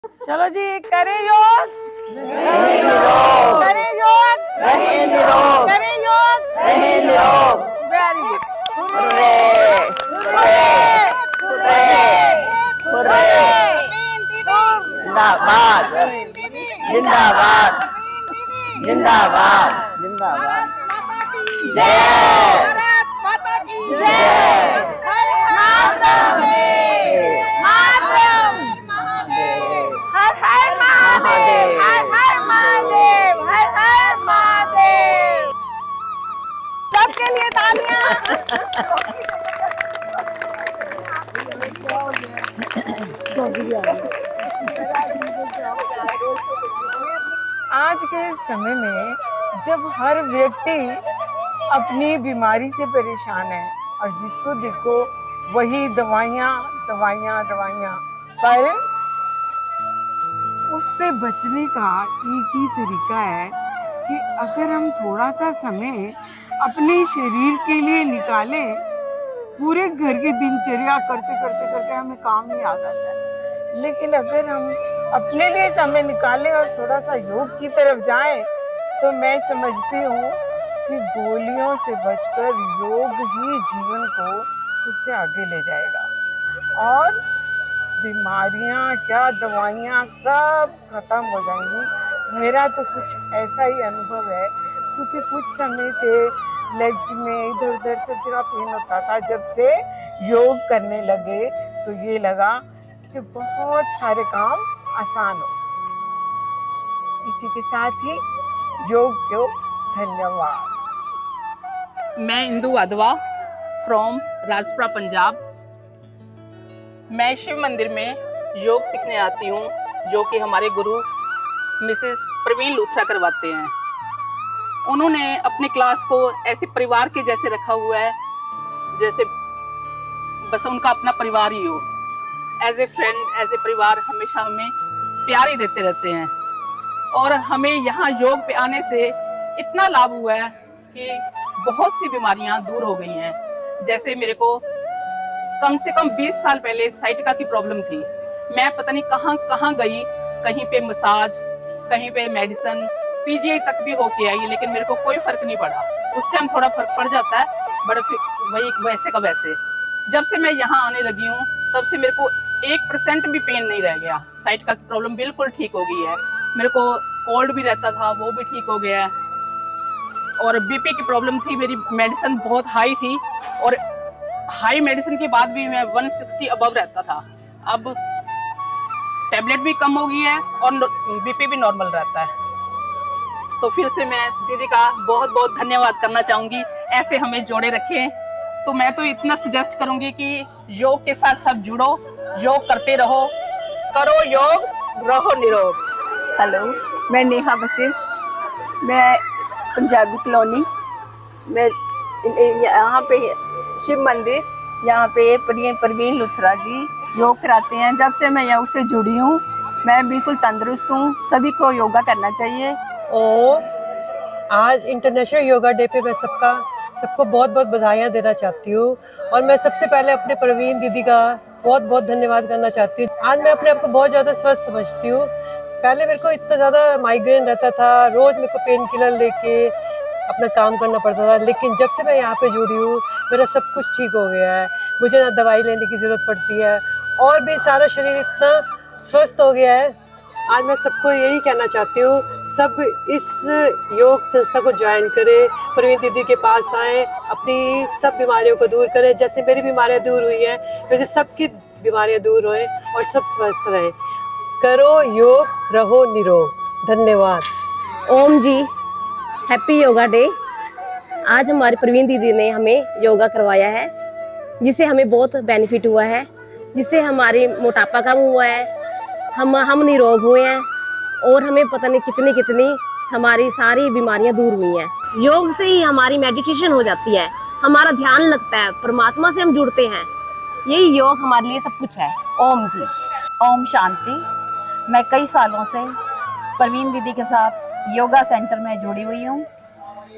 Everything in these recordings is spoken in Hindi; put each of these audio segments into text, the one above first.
चलो जी, करें योग, करें योग, करें योग, वेरी गुड। जिंदाबाद जिंदाबाद जिंदाबाद जिंदाबाद। जय भारत माता की जय। हर हर महादेव, हर हर महादेव, हर हर महादेव, हर हर महादेव। सबके लिए तालियां। आज के समय में जब हर व्यक्ति अपनी बीमारी से परेशान है और जिसको देखो वही दवाइयाँ दवाइयाँ दवाइयाँ, पर उससे बचने का एक ही तरीका है कि अगर हम थोड़ा सा समय अपने शरीर के लिए निकालें, पूरे घर की दिनचर्या करते करते करते हमें काम ही याद आता है, लेकिन अगर हम अपने लिए समय निकालें और थोड़ा सा योग की तरफ जाएं, तो मैं समझती हूँ कि गोलियों से बचकर योग ही जीवन को सुख से आगे ले जाएगा और बीमारियाँ क्या दवाइयाँ सब खत्म हो जाएंगी। मेरा तो कुछ ऐसा ही अनुभव है, क्योंकि कुछ समय से लेग्स में इधर उधर से थोड़ा पेन होता था। जब से योग करने लगे तो ये लगा कि बहुत सारे काम आसान हो। इसी के साथ ही योग को धन्यवाद। मैं इंदु वाधवा फ्रॉम राजपुरा पंजाब। मैं शिव मंदिर में योग सीखने आती हूँ, जो कि हमारे गुरु मिसेस प्रवीण लूथरा करवाते हैं। उन्होंने अपने क्लास को ऐसे परिवार के जैसे रखा हुआ है, जैसे बस उनका अपना परिवार ही हो। As a friend, as a परिवार हमेशा हमें प्यार ही देते रहते हैं। और हमें यहाँ योग पे आने से इतना लाभ हुआ है कि बहुत सी बीमारियां दूर हो गई हैं। जैसे मेरे को कम से कम 20 साल पहले साइटिका की प्रॉब्लम थी। मैं पता नहीं कहाँ कहाँ गई, कहीं पे मसाज, कहीं पे मेडिसिन, पीजीआई तक भी होके आई, लेकिन मेरे को कोई फर्क नहीं पड़ा। उस टाइम थोड़ा फर्क पड़ जाता है, बट वही वैसे का वैसे। जब से मैं यहाँ आने लगी हूँ तब से मेरे को 1% भी पेन नहीं रह गया। साइटिका की प्रॉब्लम बिल्कुल ठीक हो गई है। मेरे को कोल्ड भी रहता था, वो भी ठीक हो गया है। और बीपी की प्रॉब्लम थी, मेरी मेडिसिन बहुत हाई थी और हाई मेडिसिन के बाद भी मैं 160 अबव रहता था। अब टैबलेट भी कम हो गई है और बीपी भी नॉर्मल रहता है। तो फिर से मैं दीदी का बहुत बहुत धन्यवाद करना चाहूँगी, ऐसे हमें जोड़े रखें। तो मैं तो इतना सजेस्ट करूँगी कि योग के साथ सब जुड़ो, योग करते रहो, करो योग, रहो निरोग। हेलो, मैं नेहा वशिष्ठ, मैं पंजाबी कॉलोनी में यहाँ पे शिव मंदिर, यहाँ पे प्रवीण लूथरा जी योग कराते हैं। जब से मैं योग से जुड़ी हूँ मैं बिल्कुल तंदुरुस्त हूँ। सभी को योगा करना चाहिए। और आज इंटरनेशनल योगा डे पे मैं सबको बहुत बहुत बधाइयाँ देना चाहती हूँ। और मैं सबसे पहले अपने प्रवीण दीदी का बहुत बहुत धन्यवाद करना चाहती हूँ। आज मैं अपने आप को बहुत ज़्यादा स्वस्थ समझती हूँ। पहले मेरे को इतना ज़्यादा माइग्रेन रहता था, रोज़ मेरे को पेन किलर लेके अपना काम करना पड़ता था, लेकिन जब से मैं यहाँ पे जुड़ी हूँ मेरा सब कुछ ठीक हो गया है। मुझे ना दवाई लेने की ज़रूरत पड़ती है और भी सारा शरीर इतना स्वस्थ हो गया है। आज मैं सबको यही कहना चाहती हूँ, सब इस योग संस्था को ज्वाइन करें, प्रवीण दीदी के पास आएँ, अपनी सब बीमारियों को दूर करें। जैसे मेरी बीमारियाँ दूर हुई हैं वैसे सबकी बीमारियाँ दूर होएं और सब स्वस्थ रहें। करो योग, रहो निरोग। धन्यवाद। ओम जी, हैप्पी योगा डे। आज हमारी प्रवीण दीदी ने हमें योगा करवाया है, जिससे हमें बहुत बेनिफिट हुआ है, जिससे हमारी मोटापा कम हुआ है, हम निरोग हुए हैं और हमें पता नहीं कितनी कितनी हमारी सारी बीमारियां दूर हुई हैं। योग से ही हमारी मेडिटेशन हो जाती है, हमारा ध्यान लगता है, परमात्मा से हम जुड़ते हैं। यही योग हमारे लिए सब कुछ है। ओम जी। ओम शांति। मैं कई सालों से प्रवीण दीदी के साथ योगा सेंटर में जुड़ी हुई हूँ।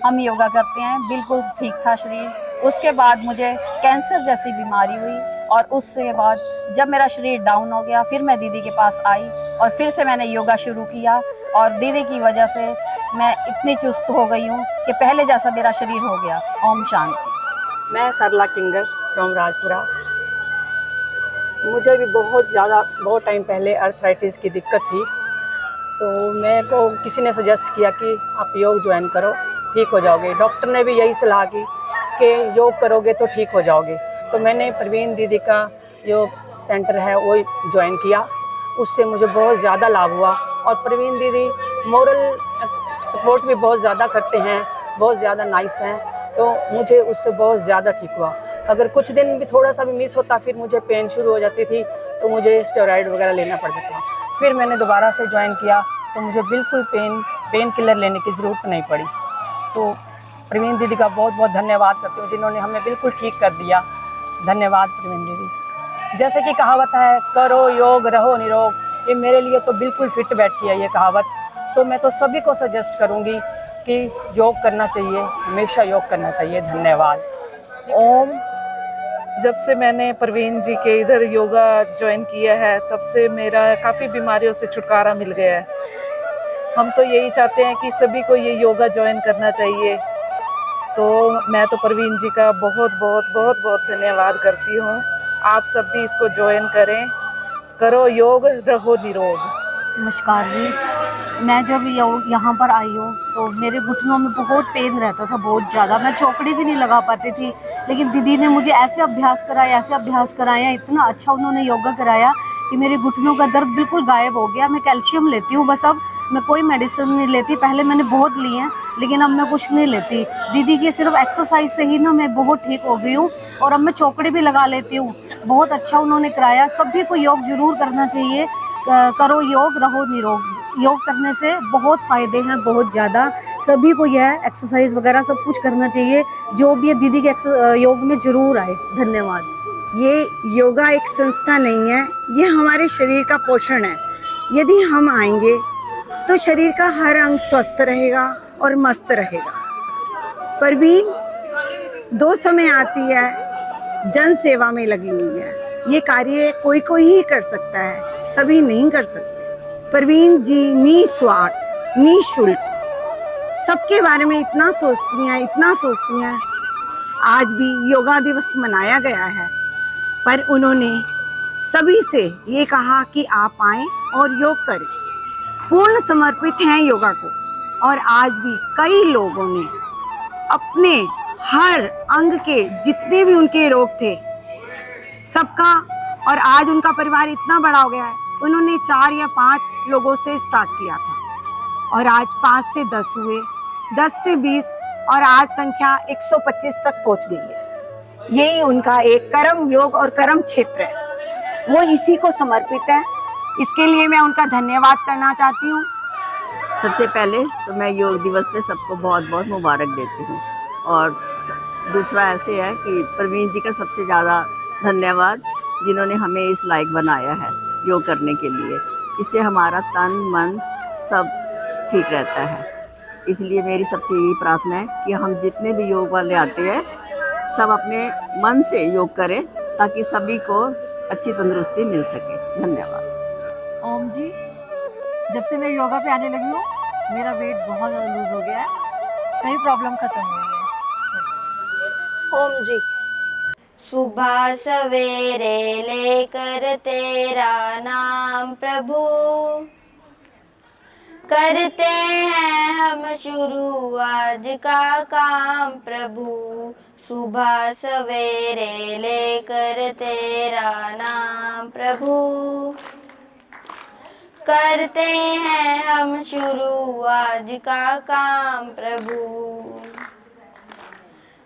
हम योगा करते हैं, बिल्कुल ठीक था शरीर। उसके बाद मुझे कैंसर जैसी बीमारी हुई और उसके बाद जब मेरा शरीर डाउन हो गया, फिर मैं दीदी के पास आई और फिर से मैंने योगा शुरू किया, और दीदी की वजह से मैं इतनी चुस्त हो गई हूँ कि पहले जैसा मेरा शरीर हो गया। ओम शांति। मैं सरला किंगर फ्रॉम राजपुरा। मुझे भी बहुत टाइम पहले अर्थराइटिस की दिक्कत थी, तो मेरे को किसी ने सजेस्ट किया कि आप योग ज्वाइन करो, ठीक हो जाओगे। डॉक्टर ने भी यही सलाह की कि योग करोगे तो ठीक हो जाओगे। तो मैंने प्रवीण दीदी का योग सेंटर है वो ज्वाइन किया, उससे मुझे बहुत ज़्यादा लाभ हुआ। और प्रवीण दीदी मोरल सपोर्ट भी बहुत ज़्यादा करते हैं, बहुत ज़्यादा नाइस हैं, तो मुझे उससे बहुत ज़्यादा ठीक हुआ। अगर कुछ दिन भी थोड़ा सा भी मिस होता, फिर मुझे पेन शुरू हो जाती थी, तो मुझे स्टेरॉइड वगैरह लेना पड़ता था। फिर मैंने दोबारा से ज्वाइन किया, तो मुझे बिल्कुल पेन किलर लेने की ज़रूरत नहीं पड़ी। तो प्रवीण दीदी का बहुत बहुत धन्यवाद करती हूँ, जिन्होंने हमें बिल्कुल ठीक कर दिया। धन्यवाद प्रवीण दीदी। जैसे कि कहावत है, करो योग रहो निरोग, ये मेरे लिए तो बिल्कुल फिट बैठी है ये कहावत। तो मैं तो सभी को सजेस्ट करूँगी कि योग करना चाहिए, हमेशा योग करना चाहिए। धन्यवाद। ओम। जब से मैंने प्रवीण जी के इधर योगा ज्वाइन किया है, तब से मेरा काफ़ी बीमारियों से छुटकारा मिल गया है। हम तो यही चाहते हैं कि सभी को ये योगा ज्वाइन करना चाहिए। तो मैं तो प्रवीण जी का बहुत बहुत बहुत बहुत धन्यवाद करती हूँ। आप सब भी इसको ज्वाइन करें। करो योग रहो निरोग। नमस्कार जी। मैं जब यहाँ पर आई हूँ तो मेरे घुटनों में बहुत पेन रहता था, बहुत ज़्यादा। मैं चौकड़ी भी नहीं लगा पाती थी, लेकिन दीदी ने मुझे ऐसे अभ्यास कराया, इतना अच्छा उन्होंने योगा कराया कि मेरे घुटनों का दर्द बिल्कुल गायब हो गया। मैं कैल्शियम लेती हूँ बस, अब मैं कोई मेडिसिन नहीं लेती। पहले मैंने बहुत ली हैं, लेकिन अब मैं कुछ नहीं लेती। दीदी की सिर्फ एक्सरसाइज से ही ना मैं बहुत ठीक हो गई हूँ, और अब मैं चौकड़ी भी लगा लेती हूँ। बहुत अच्छा उन्होंने कराया। सभी को योग जरूर करना चाहिए। करो योग रहो निरोग। योग करने से बहुत फ़ायदे हैं, बहुत ज़्यादा। सभी को यह एक्सरसाइज वगैरह सब कुछ करना चाहिए। जो भी है दीदी के योग में ज़रूर आए। धन्यवाद। ये योगा एक संस्था नहीं है, ये हमारे शरीर का पोषण है। यदि हम आएंगे तो शरीर का हर अंग स्वस्थ रहेगा और मस्त रहेगा। प्रवीण 2 समय आती है, जन सेवा में लगी हुई है। ये कार्य कोई ही कर सकता है, सभी नहीं कर सकते। प्रवीण जी निस्वार्थ निःशुल्क सबके बारे में इतना सोचती हैं। आज भी योगा दिवस मनाया गया है, पर उन्होंने सभी से ये कहा कि आप आएं और योग करें। पूर्ण समर्पित हैं योगा को, और आज भी कई लोगों ने अपने हर अंग के जितने भी उनके रोग थे सबका, और आज उनका परिवार इतना बड़ा हो गया है। उन्होंने 4 या 5 लोगों से स्टार्ट किया था, और आज 5 से 10 हुए, 10 से 20, और आज संख्या 125 तक पहुंच गई है। यही उनका एक कर्म योग और कर्म क्षेत्र है, वो इसी को समर्पित है। इसके लिए मैं उनका धन्यवाद करना चाहती हूँ। सबसे पहले तो मैं योग दिवस पे सबको बहुत बहुत मुबारक देती हूँ। और दूसरा ऐसे है कि प्रवीण जी का सबसे ज़्यादा धन्यवाद, जिन्होंने हमें इस लायक बनाया है योग करने के लिए। इससे हमारा तन मन सब ठीक रहता है। इसलिए मेरी सबसे यही प्रार्थना है कि हम जितने भी योग वाले आते हैं सब अपने मन से योग करें, ताकि सभी को अच्छी तंदुरुस्ती मिल सके। धन्यवाद। ओम जी, जब से मैं योगा पे आने लगी हूँ, मेरा वेट बहुत ज़्यादा लूज हो गया है, कई प्रॉब्लम खत्म हो गई है। ओम जी। सुबह सवेरे लेकर तेरा नाम प्रभु, करते हैं हम शुरू आज का काम प्रभु। सुबह सवेरे लेकर तेरा नाम प्रभु, करते हैं हम शुरू आज का काम प्रभु।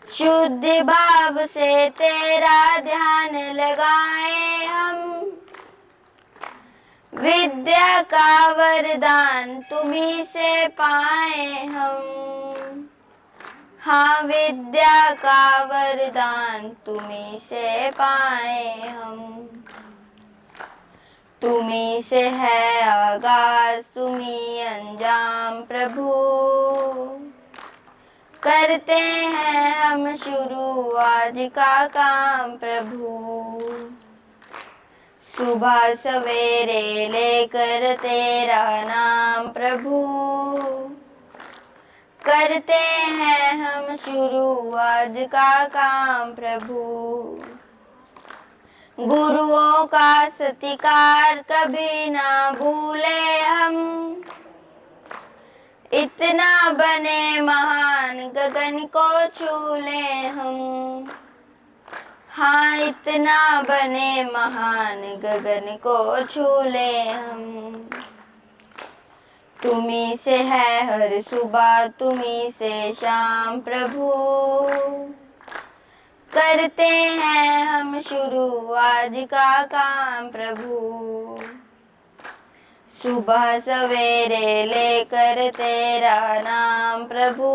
शुद्ध भाव से तेरा ध्यान लगाए हम, विद्या का वरदान तुम्हीं से पाए हम। हाँ, विद्या का वरदान तुम्हीं से पाए हम। तुम्हीं से है आगाज, तुम्हीं अंजाम प्रभु। करते हैं हम शुरू आज का काम प्रभु। सुबह सवेरे लेकर तेरा नाम प्रभु, करते हैं हम शुरू आज का काम प्रभु। गुरुओं का सत्कार कभी ना भूले हम, इतना बने महान गगन को छू ले हम। हाँ, इतना बने महान गगन को छू ले हम। तुम्ही से है हर सुबह, तुम्ही से शाम प्रभु, करते हैं हम शुरू आज का काम प्रभु। सुबह सवेरे लेकर तेरा नाम प्रभु,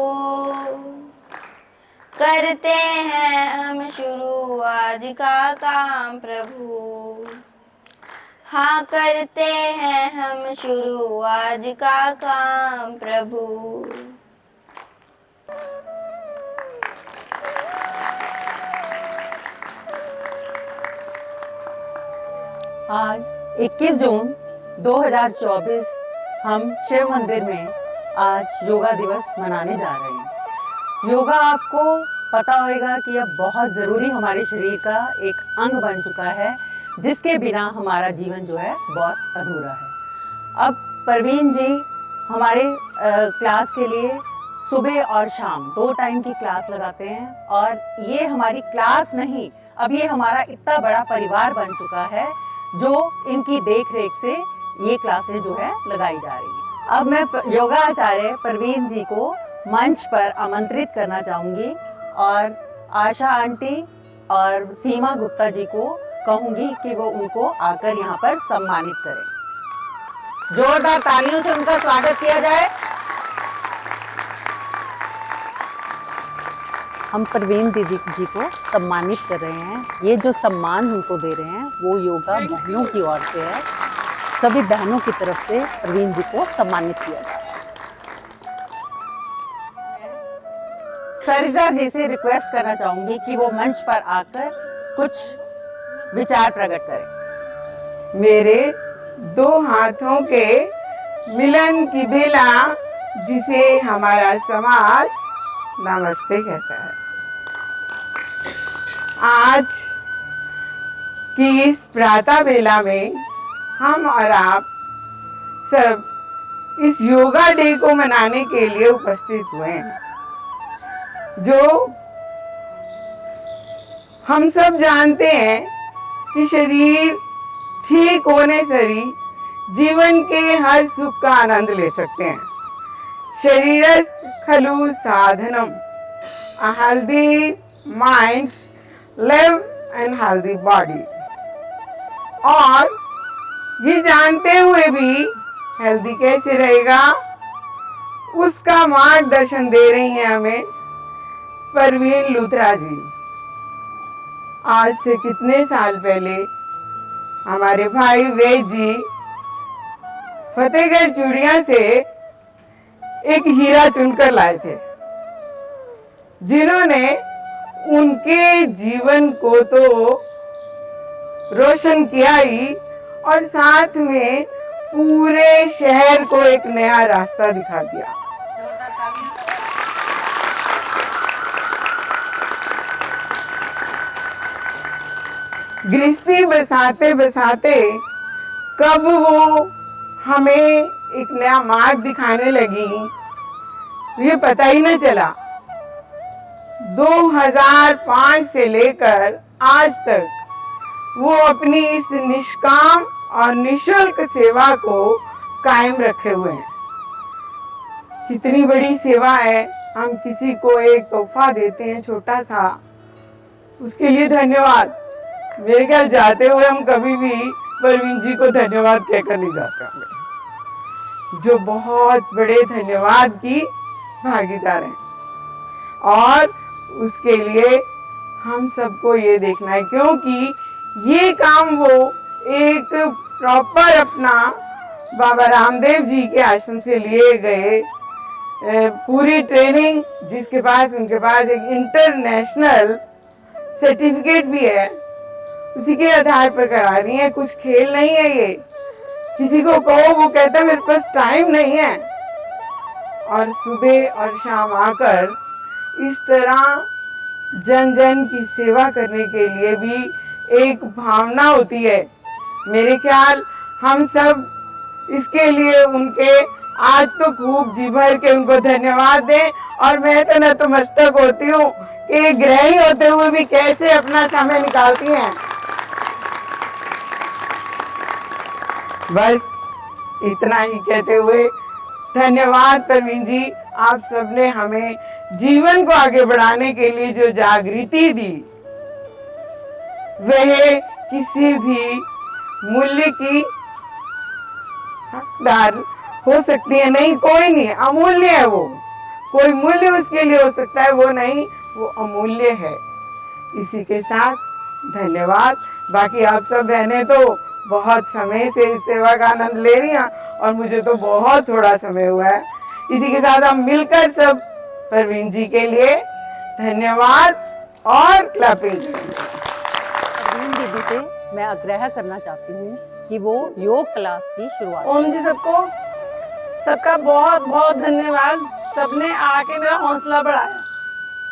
करते हैं हम शुरू आज का काम प्रभु। हाँ, करते हैं हम शुरू आज का काम प्रभु। आज 21 जून 2024 हम शिव मंदिर में आज योगा दिवस मनाने जा रहे हैं। योगा आपको पता होगा कि यह बहुत ज़रूरी हमारे शरीर का एक अंग बन चुका है, जिसके बिना हमारा जीवन जो है बहुत अधूरा है। अब परवीन जी हमारे क्लास के लिए सुबह और शाम 2 टाइम की क्लास लगाते हैं, और ये हमारी क्लास नहीं, अब ये हमारा इतना बड़ा परिवार बन चुका है जो इनकी देख रेख से ये क्लासें जो है लगाई जा रही हैं। अब मैं योगा आचार्य परवीन जी को मंच पर आमंत्रित करना चाहूँगी, और आशा आंटी और सीमा गुप्ता जी को कहूँगी कि वो उनको आकर यहाँ पर सम्मानित करें। जोरदार तालियों से उनका स्वागत किया जाए। हम परवीन दीदी जी को सम्मानित कर रहे हैं। ये जो सम्मान उनको दे रहे हैं वो योगा बहनों की ओर से है। सभी बहनों की तरफ से परवीन जी को सम्मानित किया जाए। सरिता जी से रिक्वेस्ट करना चाहूंगी कि वो मंच पर आकर कुछ विचार प्रकट करें। मेरे 2 हाथों के मिलन की बेला, जिसे हमारा समाज नमस्ते कहता है, आज की इस प्रातः बेला में हम और आप सब इस योगा डे को मनाने के लिए उपस्थित हुए हैं। जो हम सब जानते हैं कि शरीर ठीक होने से ही जीवन के हर सुख का आनंद ले सकते हैं। शरीरस्थ खलु साधनम, a healthy mind live and healthy body। और ये जानते हुए भी हेल्दी कैसे रहेगा, उसका मार्गदर्शन दे रही हैं हमें परवीन लुथरा जी। आज से कितने साल पहले हमारे भाई वेद जी फतेहगढ़ चूड़िया से एक हीरा चुनकर लाए थे, जिन्होंने उनके जीवन को तो रोशन किया ही, और साथ में पूरे शहर को एक नया रास्ता दिखा दिया। गृहस्थी बसाते बसाते कब वो हमें एक नया मार्ग दिखाने लगी, ये पता ही न चला। 2005 से लेकर आज तक वो अपनी इस निष्काम और निशुल्क सेवा को कायम रखे हुए हैं। कितनी बड़ी सेवा है। हम किसी को एक तोहफा देते हैं छोटा सा, उसके लिए धन्यवाद। मेरे ख्याल जाते हुए हम कभी भी परवीन जी को धन्यवाद कहकर नहीं जाते होंगे, जो बहुत बड़े धन्यवाद की भागीदार हैं। और उसके लिए हम सबको ये देखना है, क्योंकि ये काम वो एक प्रॉपर अपना बाबा रामदेव जी के आश्रम से लिए गए पूरी ट्रेनिंग, जिसके पास उनके पास एक इंटरनेशनल सर्टिफिकेट भी है, उसी के आधार पर करा रही है। कुछ खेल नहीं है ये। किसी को कहो वो कहता है मेरे पास टाइम नहीं है। और सुबह और शाम आकर इस तरह जन जन की सेवा करने के लिए भी एक भावना होती है। मेरे ख्याल हम सब इसके लिए उनके आज तो खूब जी भर के उनको धन्यवाद दें। और मैं तो नतमस्तक होती हूँ कि गृहिणी होते हुए भी कैसे अपना समय निकालती हैं। बस इतना ही कहते हुए धन्यवाद प्रवीण जी, आप सबने हमें जीवन को आगे बढ़ाने के लिए जो जागृति दी, वह किसी भी मूल्य की हकदार हो सकती है नहीं, कोई नहीं, अमूल्य है वो। कोई मूल्य उसके लिए हो सकता है, वो नहीं, वो अमूल्य है। इसी के साथ धन्यवाद। बाकी आप सब बहनें तो बहुत समय से इस सेवा का आनंद ले रही हैं और मुझे तो बहुत थोड़ा समय हुआ है। इसी के साथ हम मिलकर सब प्रवीण जी के लिए धन्यवाद और क्लैपिंग। प्रवीण दीदी से मैं आग्रह करना चाहती हूँ कि वो योग क्लास की शुरुआत। ओम जी सबका बहुत बहुत धन्यवाद। सबने आके मेरा हौसला बढ़ाया।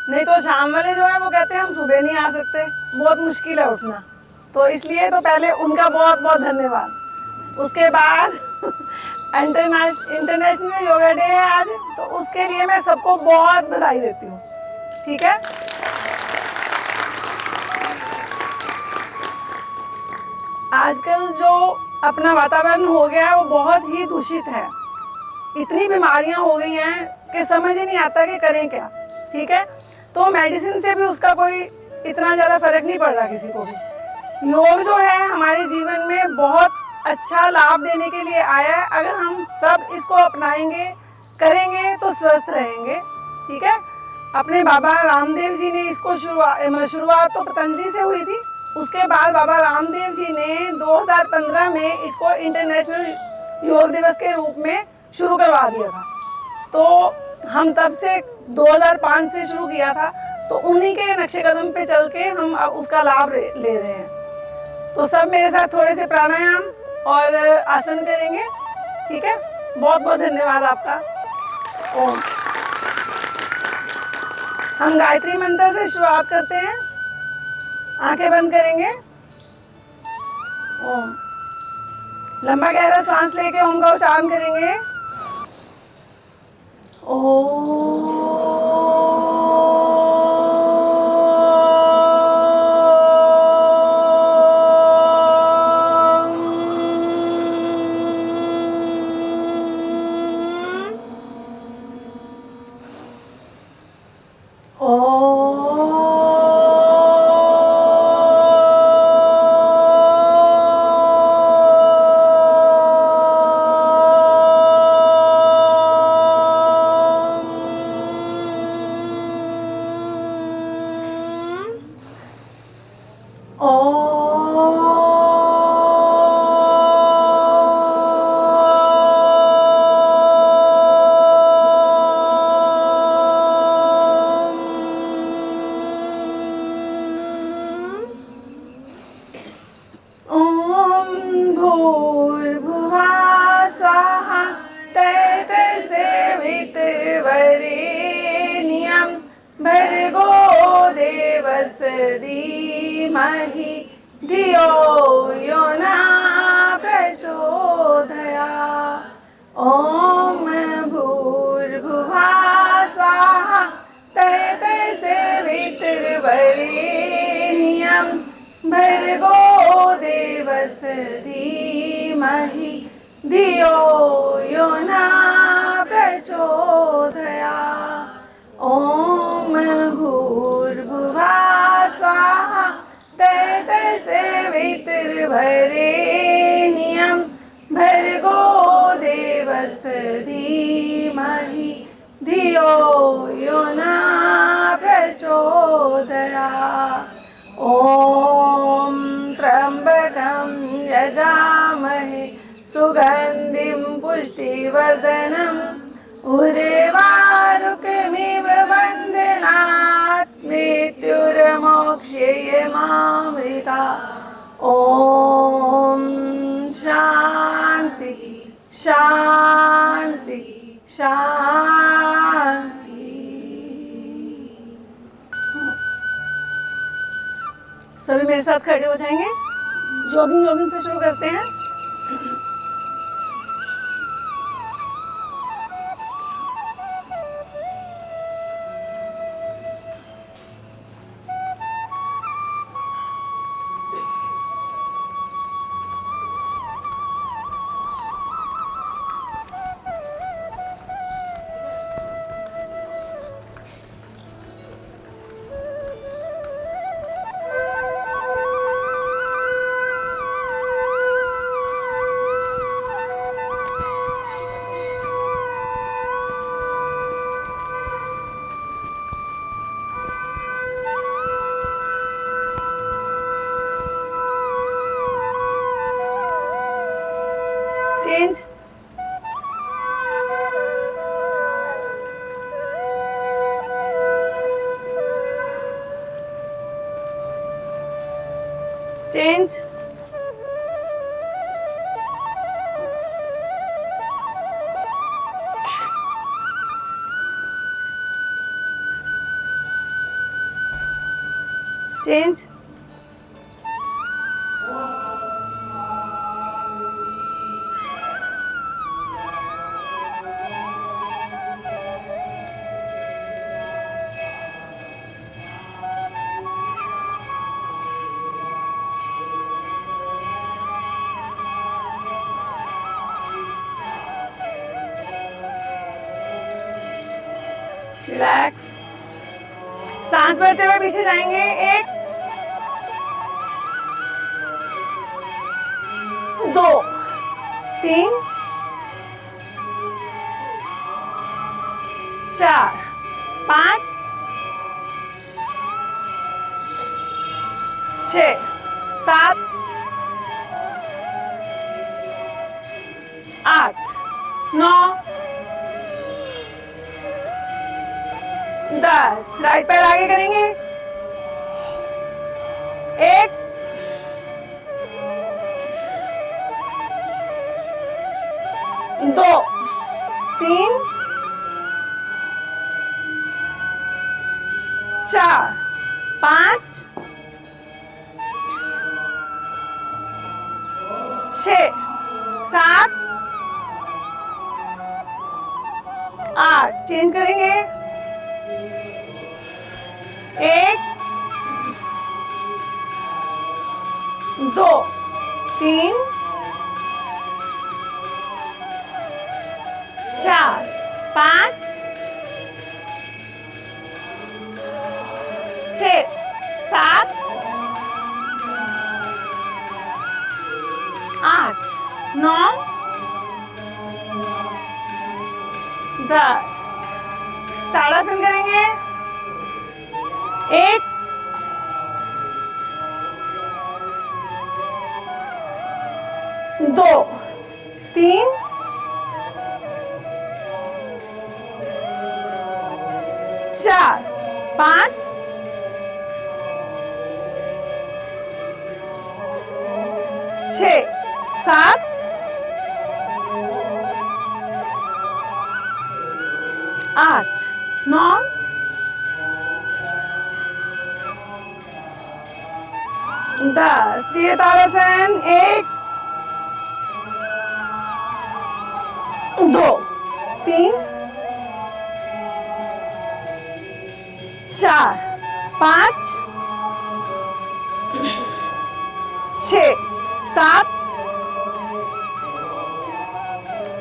नहीं तो शाम वाले जो है वो कहते हैं हम सुबह नहीं आ सकते, बहुत मुश्किल है उठना। तो इसलिए तो पहले उनका बहुत बहुत धन्यवाद। उसके बाद इंटरनेशनल योगा डे है आज, तो उसके लिए मैं सबको बहुत बधाई देती हूँ। ठीक है। आजकल जो अपना वातावरण हो गया है वो बहुत ही दूषित है। इतनी बीमारियां हो गई हैं कि समझ ही नहीं आता कि करें क्या। ठीक है। तो मेडिसिन से भी उसका कोई इतना ज़्यादा फर्क नहीं पड़ रहा किसी को भी। योग जो है हमारे जीवन में बहुत अच्छा लाभ देने के लिए आया है। अगर हम सब इसको अपनाएंगे, करेंगे तो स्वस्थ रहेंगे। ठीक है। अपने बाबा रामदेव जी ने इसको शुरुआत तो पतंजलि से हुई थी। उसके बाद बाबा रामदेव जी ने 2015 में इसको इंटरनेशनल योग दिवस के रूप में शुरू करवा दिया था। तो हम तब से 2005 से शुरू किया था, तो उन्हीं के नक्शे कदम पे चल के हम अब उसका लाभ ले रहे हैं। तो सब मेरे साथ थोड़े से प्राणायाम और आसन करेंगे। ठीक है। बहुत बहुत धन्यवाद आपका। ओम। हम गायत्री मंत्र से शुरुआत करते हैं। आंखें बंद करेंगे। ओम। लंबा गहरा सांस लेके ओम का उच्चारण करेंगे। ओम। धीमहि धियो यो न प्रचोदयात्। ॐ भूर्भुवः स्वाहा तत्सवितुर्वरेण्यं भर्गो देवस्य धीमहि धियो यो न प्रचोदयात्। ॐ भूर्भुवः स्वाहा तत्सवितुर्वरेण्यं भर्गो देवस्य धीमहि धियो यो न प्रचोदयात्। ॐ त्र्यम्बकं यजामहे सुगन्धिं पुष्टिवर्धनम् उर्वारुकमिव क्षयमामृता। ओम शांति शांति शांति। सभी मेरे साथ खड़े हो जाएंगे। जॉगिंग से शुरू करते हैं। चेंज। चेंज। चेंज। रिलैक्स। सांस भरते हुए पीछे जाएंगे। 1 2 3 4 5 6 7 8 9 10। राइट पैर आगे करेंगे। 1 2 3 4 5 6 7 8। चेंज करेंगे। 1 2 3 4 5 6 7 8 9 10। ताड़ासन करेंगे। 1 2 3 4 5 6 7 8 9 10। प्रिय ताड़ासन। 1 2 3 4 5 6 7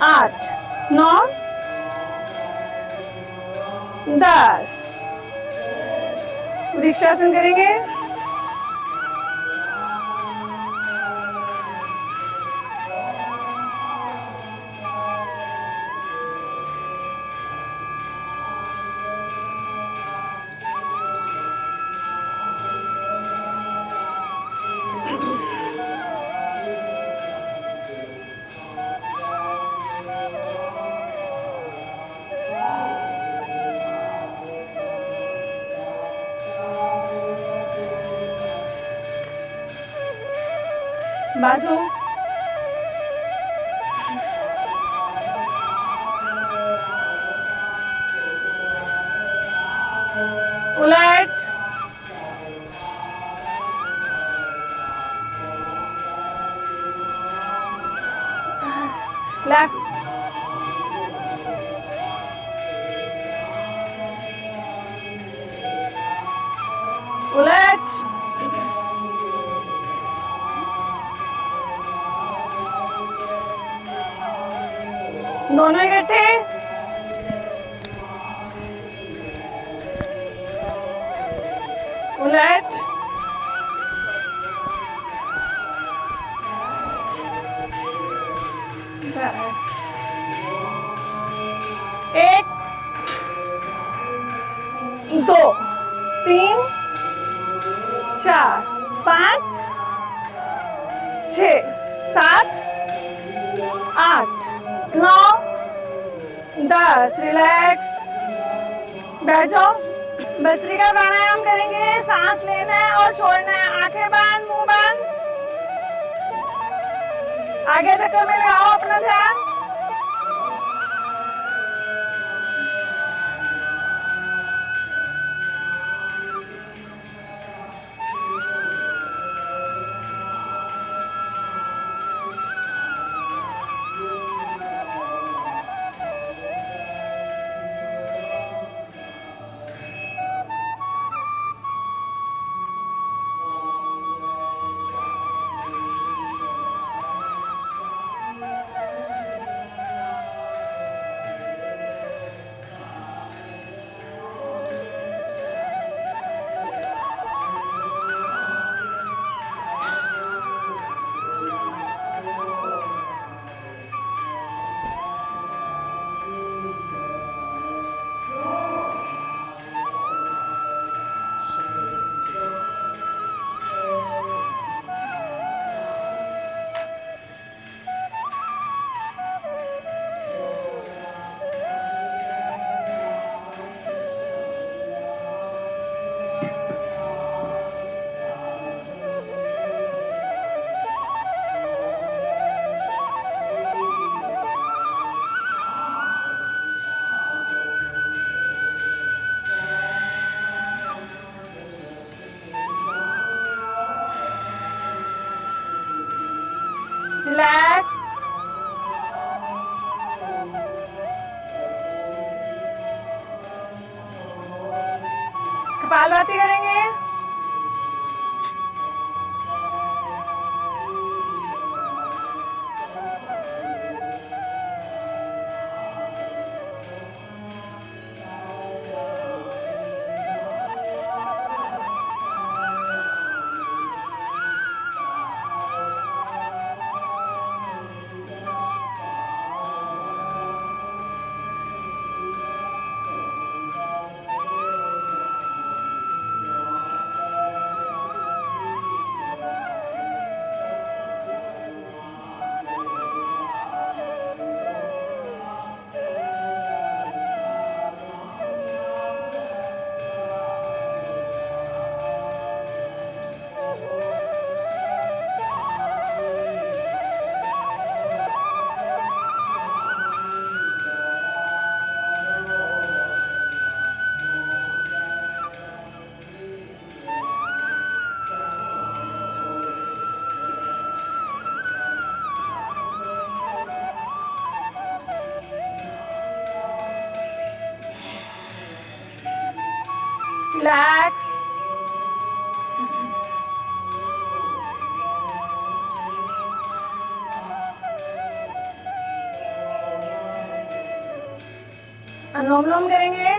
8 9 10। वृक्षासन करेंगे। बाजू, उलट, लेफ्ट, उलट, दोनों इकट्ठे, उलट, बस, एक, दो, तीन, चार, पाँच, छः, सात, आठ, नौ, 10। रिलैक्स, बैठ जाओ। भस्त्रिका प्राणायाम करेंगे। सांस लेना है और छोड़ना है। आंखें बंद, मुंह बंद। आगे चक्कर में लगाओ अपना ध्यान। रिलैक्स, कपालभाति करेंगे। रिलैक्स, अनुलोम विलोम करेंगे।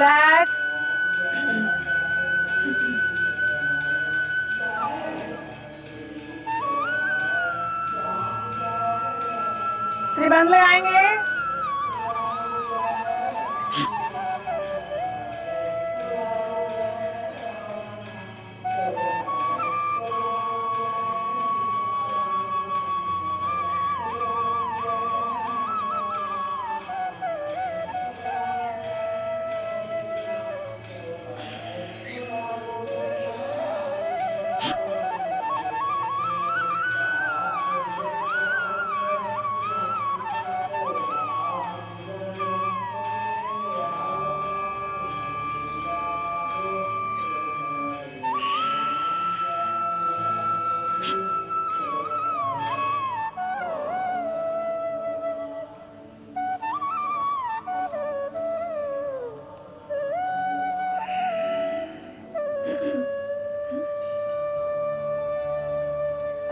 रिलैक्स। त्रिबंध लगाएंगे।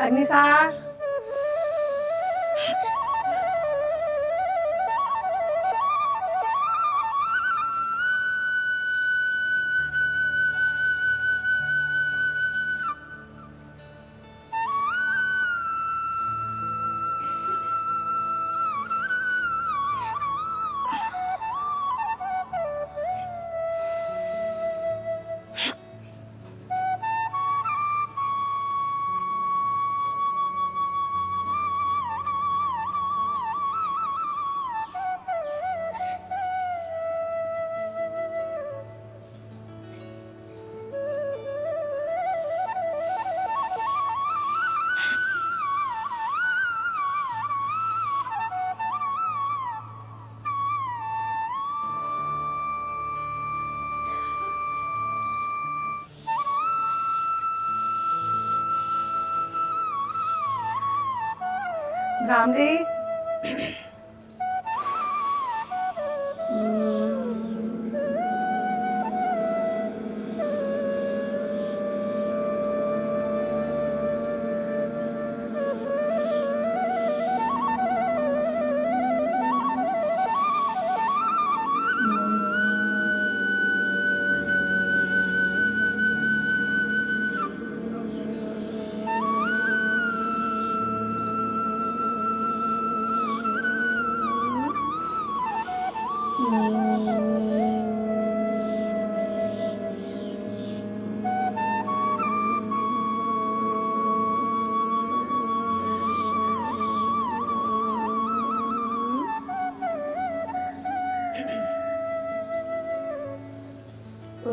अग्निसार। भ्रामरी।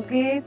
गीत।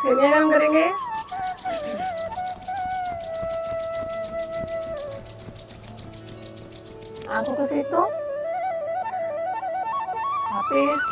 चलिए हम करेंगे। आंखों को सेक दो। वापिस।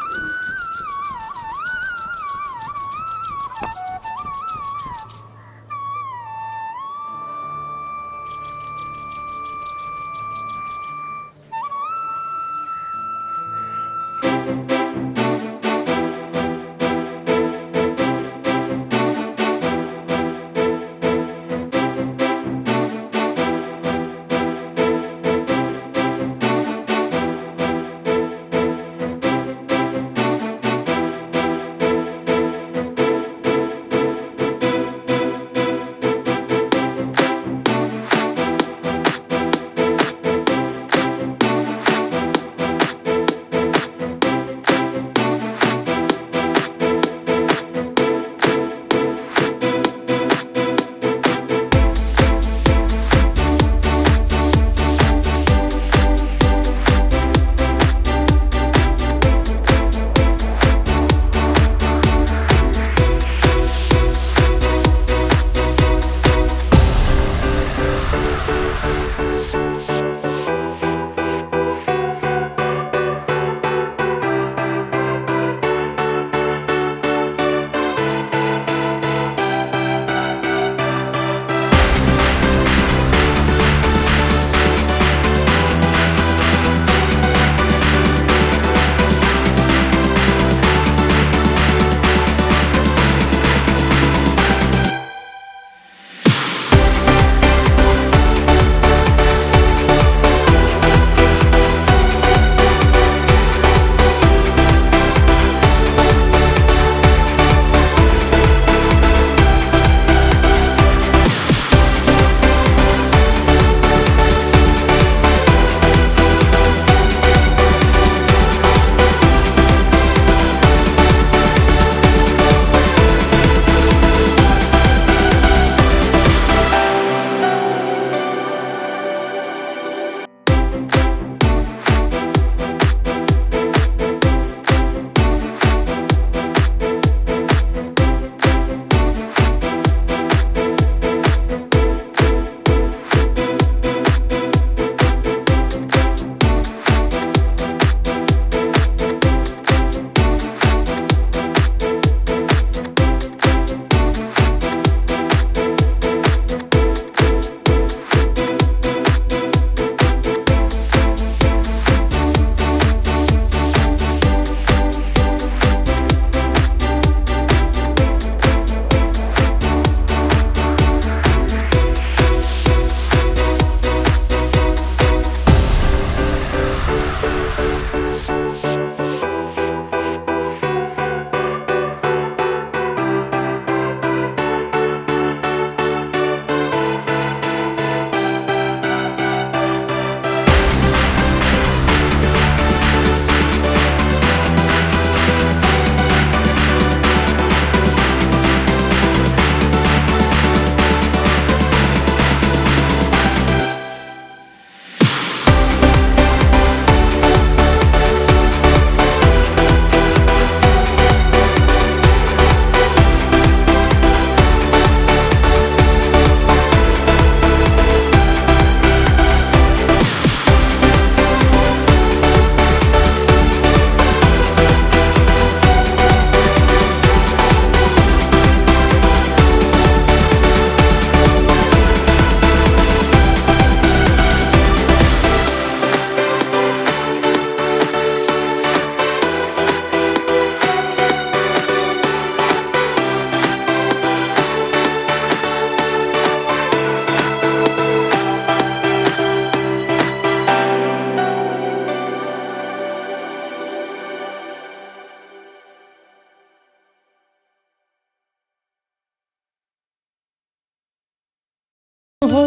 हो,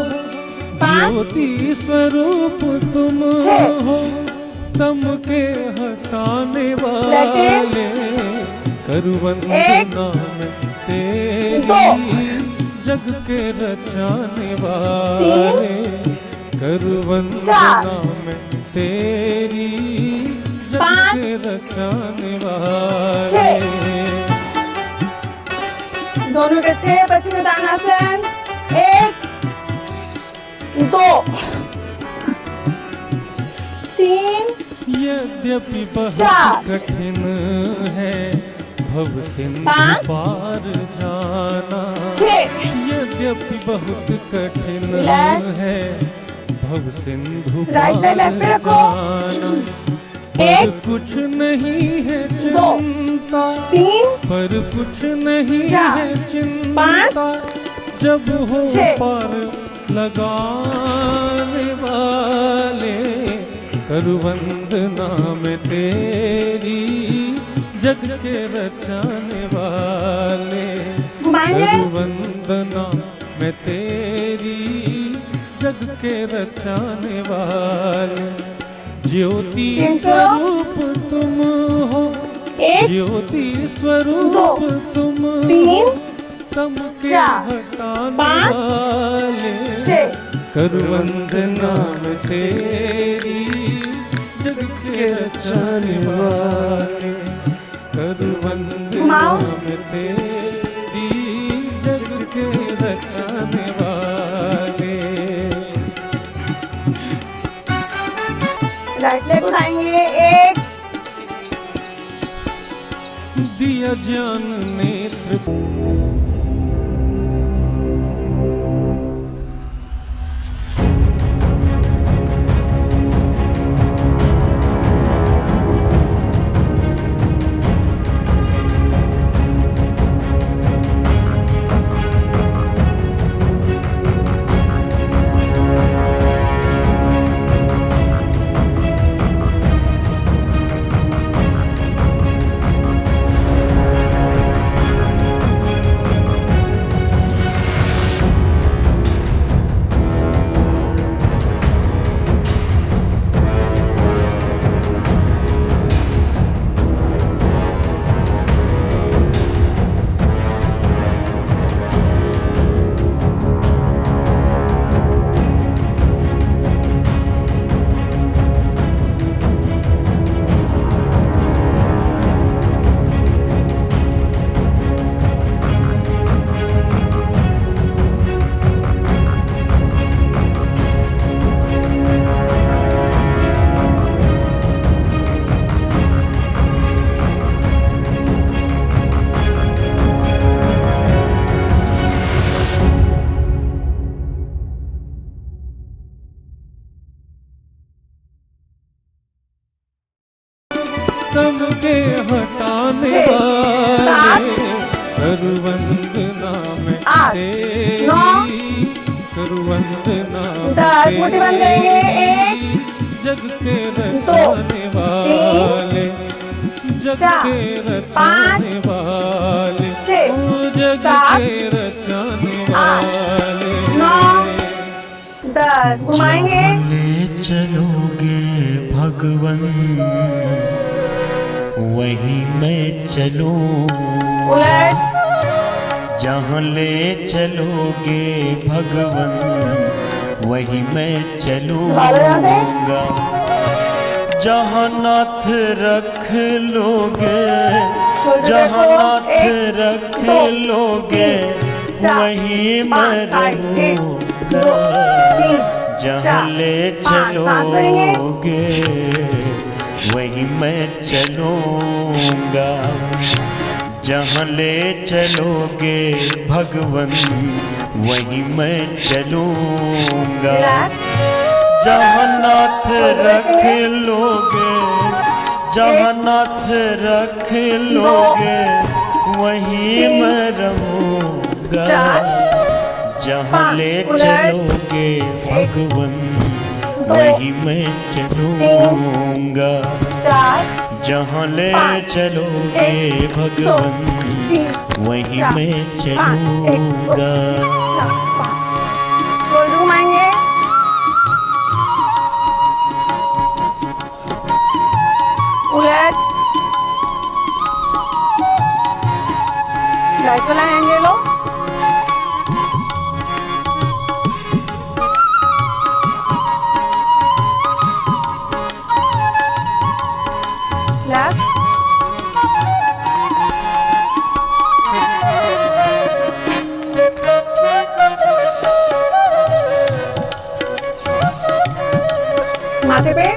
ज्योति स्वरूप तुम हो, तम के हटाने वाले, करुवंदना में तेरी, जग के रचाने वाले, करुवंदना में तेरी, जग के रचाने वाले। दोनों इकट्ठे पश्चिम तानासन, 1 2 3 यद्यपि बहुत कठिन है भव सिंधु पार जाना, यद्यपि बहुत कठिन है भव सिंधु पार जाना, पर कुछ नहीं है चिंता, पर कुछ नहीं है चिंता, जब हो पार लगाने वाले, करुवंदना में तेरी, जग के रचाने वाले, करुवंदना में तेरी, जग के रचाने वाले, ज्योति स्वरूप तुम हो, ज्योति स्वरूप तुम हो, तम के हटाने वाले, करुवंदना में तेरी, जग के रचाने वाले, करुवंदना में तेरी, जग के रचाने वाले। राइट लेग उठाएंगे, 1 दिया ज्ञान नेत्र, तम के हटाने वाले, करुवंदना में तेरी, करुवंदना में तेरी, जग के रचाने वाले, जग के रचाने वाले, जग के रचाने वाले। 10 घुमाएंगे, ले चलोगे भगवन, वहीं मैं चलूं, जहाँ ले चलोगे भगवन, वहीं मैं चलूंगा, जहाँ नाथ रख लोगे, जहाँ नाथ रख लोगे, वहीं मैं रहूंगा, जहाँ ले चलोगे वहीं मैं चलूंगा, जहाँ ले चलोगे भगवन वहीं मैं चलूंगा, जहाँ नाथ रख लोगे, जहाँ नाथ रख लोगे, वहीं मैं रहूंगा, जहाँ ले चलोगे भगवन वहीं मैं चलूंगा, जहाँ ले चलोगे भगवन वहीं मैं चलूंगा। हाथ वाला हैंड ले लो। लेफ्ट, माथे पे,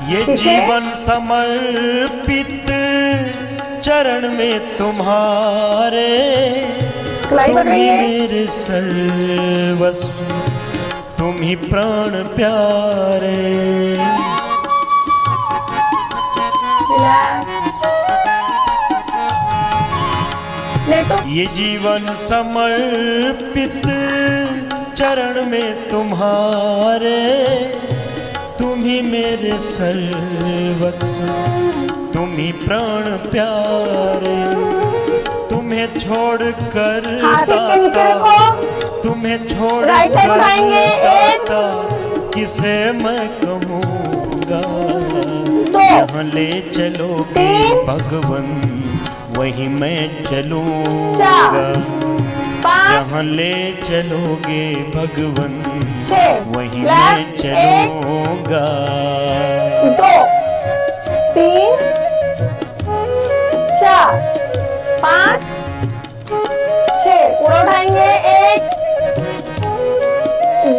ये जीवन समर्पित चरण में तुम्हारे, तुम ही मेरे सर्वस्व, तुम ही प्राण प्यारे। ये जीवन समर्पित चरण में तुम्हारे, तुम ही मेरे सर्वस्व, तुम ही प्राण प्यारे। तुम्हें छोड़ कर तुम्हें छोड़ कर किसे मैं कहूँगा। जहाँ ले चलोगे भगवन वहीं मैं चलूँगा। जहाँ ले चलोगे भगवन वहीं मैं चलूँगा। 2 3 4 5 6 पूरा उठाएंगे। 1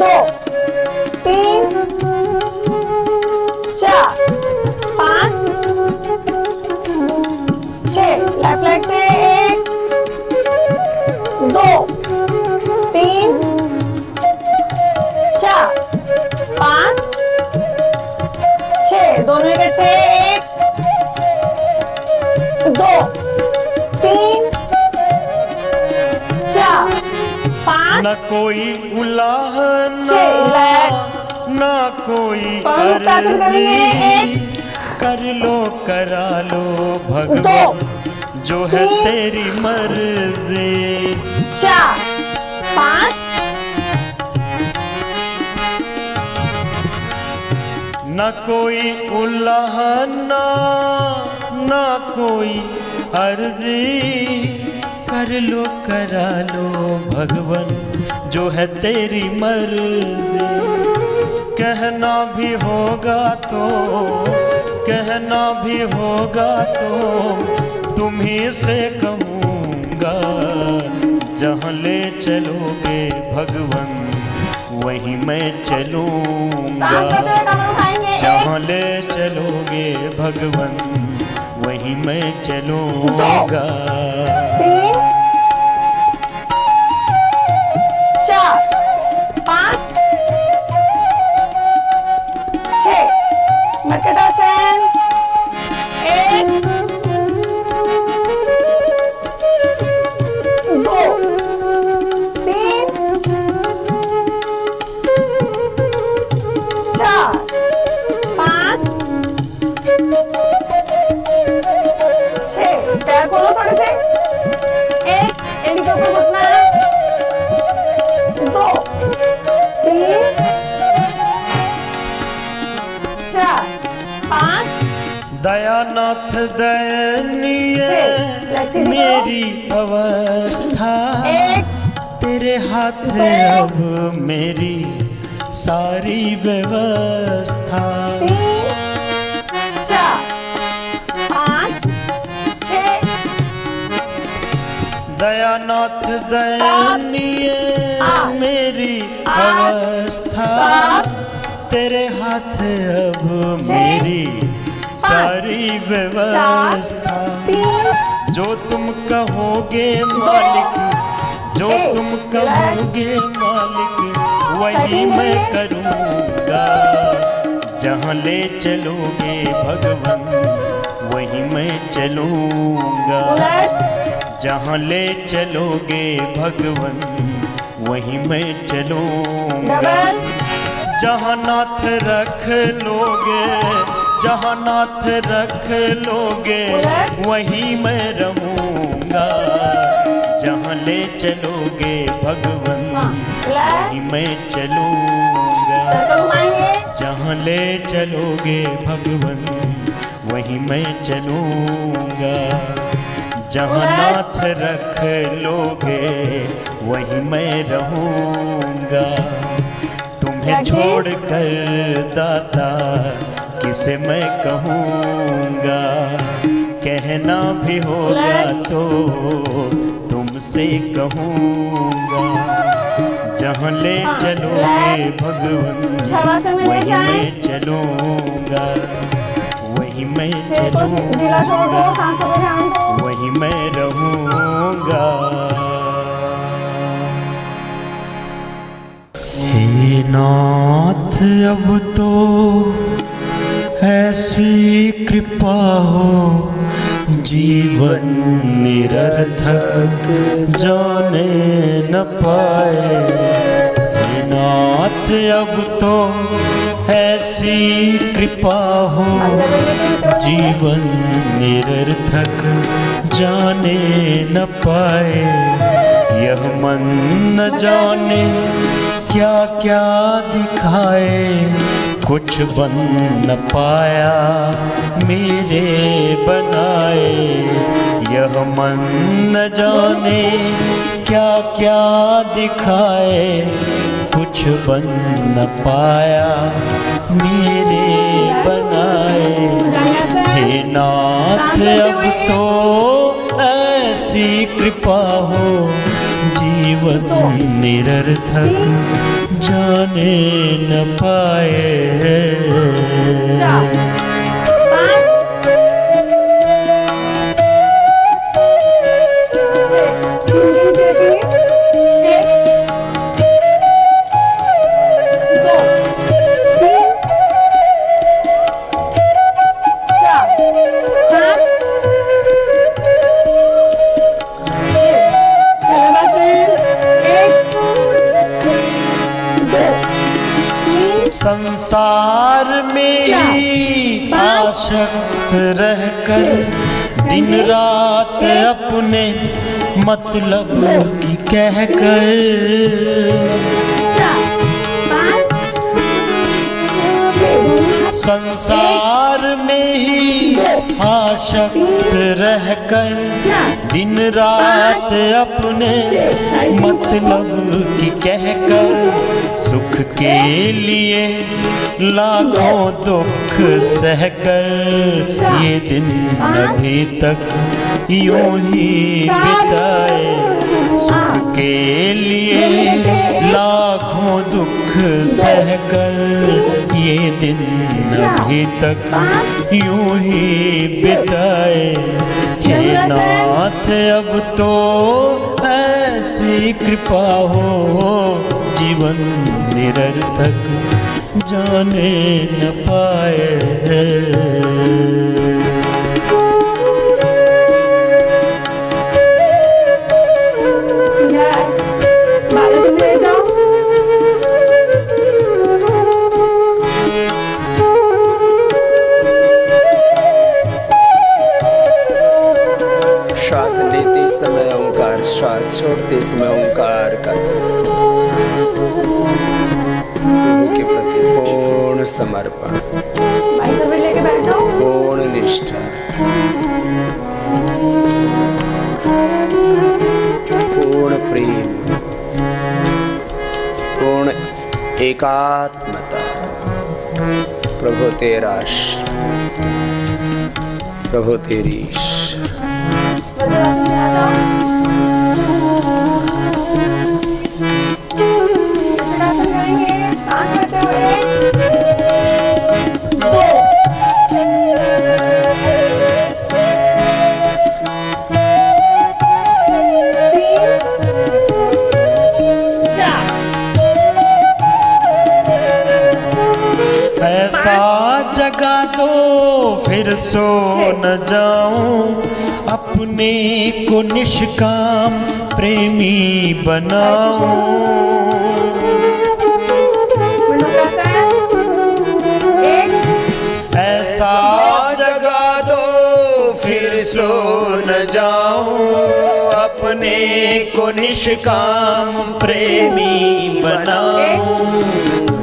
2 3 4 5 6 लेफ्ट लेग से 1 2 3 4 5 6 दोनों इकट्ठे। 1 2 3 4 5 न कोई उलाहना न कोई अर्जी, कर लो करा लो भगवान जो है तेरी मर्जी। 4 5 न कोई उल्लाहना न कोई अर्जी, कर लो करा लो भगवन जो है तेरी मर्जी। कहना भी होगा तो कहना भी होगा तो तुम्हीं से कहूँगा। जहाँ ले चलोगे भगवन वहीं मैं चलूँगा। जहाँ ले चलोगे भगवन वहीं मैं चलूँगा। 3 4 5 6 मर्कटासन। 1 2 3 4 5 6 पैर खोलो थोड़े से। 1 एंडी के ऊपर घुटना। 2 3 4 5 दयानाथ दयनीय मेरी अवस्था, तेरे हाथ अब मेरी सारी व्यवस्था। 3 4 5 6 दयानाथ दयनीय मेरी अवस्था, तेरे हाथ अब मेरी सारी व्यवस्था। जो तुम कहोगे मालिक, जो तुम कहोगे मालिक वही मैं करूँगा। जहाँ ले चलोगे भगवन वहीं मैं चलूँगा। जहाँ ले चलोगे भगवन वहीं मैं चलूँगा। जहाँ नाथ रख लोगे, जहाँ नाथ रख लोगे वहीं मैं रहूँगा। जहाँ ले चलोगे भगवन वहीं मैं चलूँगा। जहाँ ले चलोगे भगवन वहीं मैं चलूँगा, जहाँ नाथ रख लोगे वहीं मैं रहूँगा। तुम्हें छोड़कर दाता किसे मैं कहूँगा, कहना भी होगा तो तुमसे कहूँगा। जहाँ ले चलोगे भगवन वहीं मैं चलूँगा, वहीं मैं चलूँगा, वहीं मैं रहूँगा। हे नाथ अब तो ऐसी कृपा हो, जीवन निरर्थक जाने न पाए। हे नाथ अब तो ऐसी कृपा हो, जीवन निरर्थक जाने न पाए। यह मन न जाने क्या क्या दिखाए, कुछ बन न पाया मेरे बनाए। यह मन न जाने क्या क्या दिखाए, कुछ बन न पाया मेरे बनाए। हे नाथ अब तो ऐसी कृपा हो, जीवन निरर्थक जाने न पाए। संसार में ही आसक्त रहकर दिन रात अपने मतलब की कहकर, संसार में ही आसक्त रहकर दिन रात अपने मतलब की कहकर, सुख के लिए लाखों दुख सहकर ये दिन अभी तक यूं ही बिताए। सुख के लिए लाखों दुख सहकर ये दिन अभी तक यूं ही बिताए। हे नाथ अब तो ऐसी कृपा हो, जीवन निरर्थक जाने न पाए। श्वास लेते समय ओंकार, श्वास छोड़ते समय ओंकार का प्रभु के प्रति पूर्ण समर्पण, पूर्ण निष्ठा, पूर्ण प्रेम, पूर्ण एकात्मता। प्रभु तेरा प्रभु तेरी ऐसा जगा दो फिर सो न जाऊं, अपने को निष्काम प्रेमी बनाऊं। ऐसा जगा दो फिर सो न जाऊं, अपने अपने को निष्काम प्रेमी बनाऊं।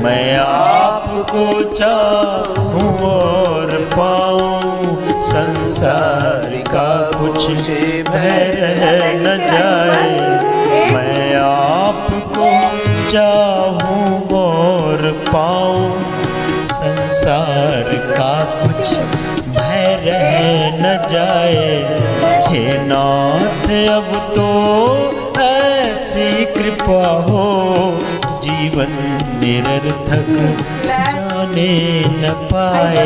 मैं आपको चाहूं और पाऊं, संसार का कुछ भय रह न जाए। मैं आपको चाहूं और पाऊं, संसार का कुछ भय रह न जाए। हे नाथ अब तो ऐसी कृपा हो, जीवन निरर्थक जाने न पाए।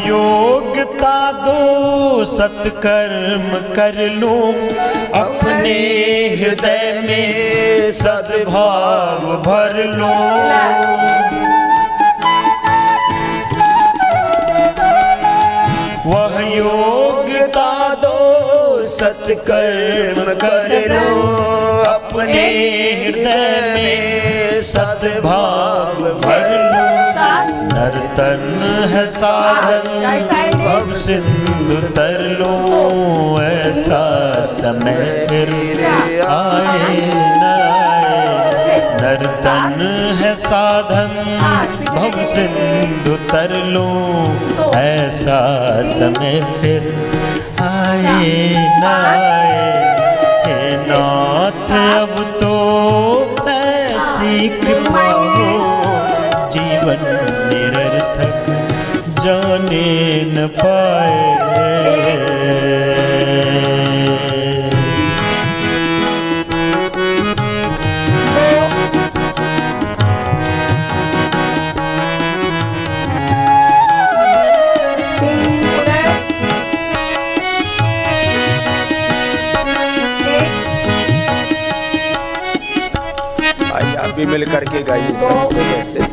योग्यता दो सत्कर्म कर लूं, अपने हृदय में सद्भाव भर लूं। वह योग्यता दो सत्कर्म कर लूं, अपने हृदय में सद्भाव भर लूं। नर्तन है साधन भव सिंधु तर लूं, ऐसा समय फिर आए न आए। नर्तन है साधन भव सिंधु तर लूं, ऐसा समय फिर आए न आए। हे नाथ अब तो ऐसी कृपा हो, जीवन निरर्थक जाने न पाए। आइए आप भी मिल करके गाइए सब जैसे।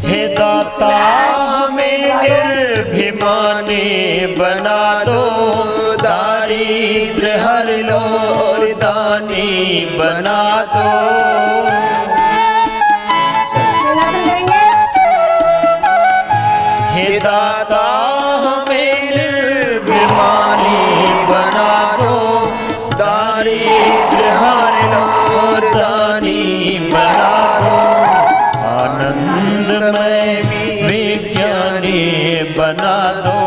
हे दाता हमें निर्भिमानी बना दो, दारिद्र हर लो और दानी बना दो। हे दाता हमें निर्भिमानी बना दो, दारिद्र हर लो और दानी बना दो। आनंदमय विज्ञानी बना दो,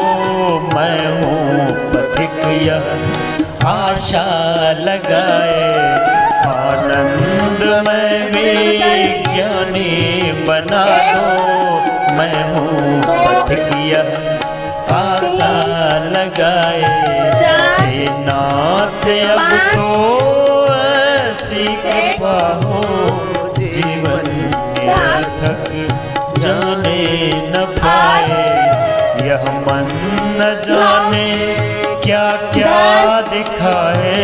मैं हूँ पथिक यह आशा लगाए। आनंदमय विज्ञानी बना दो, मैं हूँ पथिक यह आशा लगाए। हे नाथ अब तो ऐसी कृपा हो, जीवन निरर्थक जाने न पाए। यह मन न जाने क्या क्या दिखाए,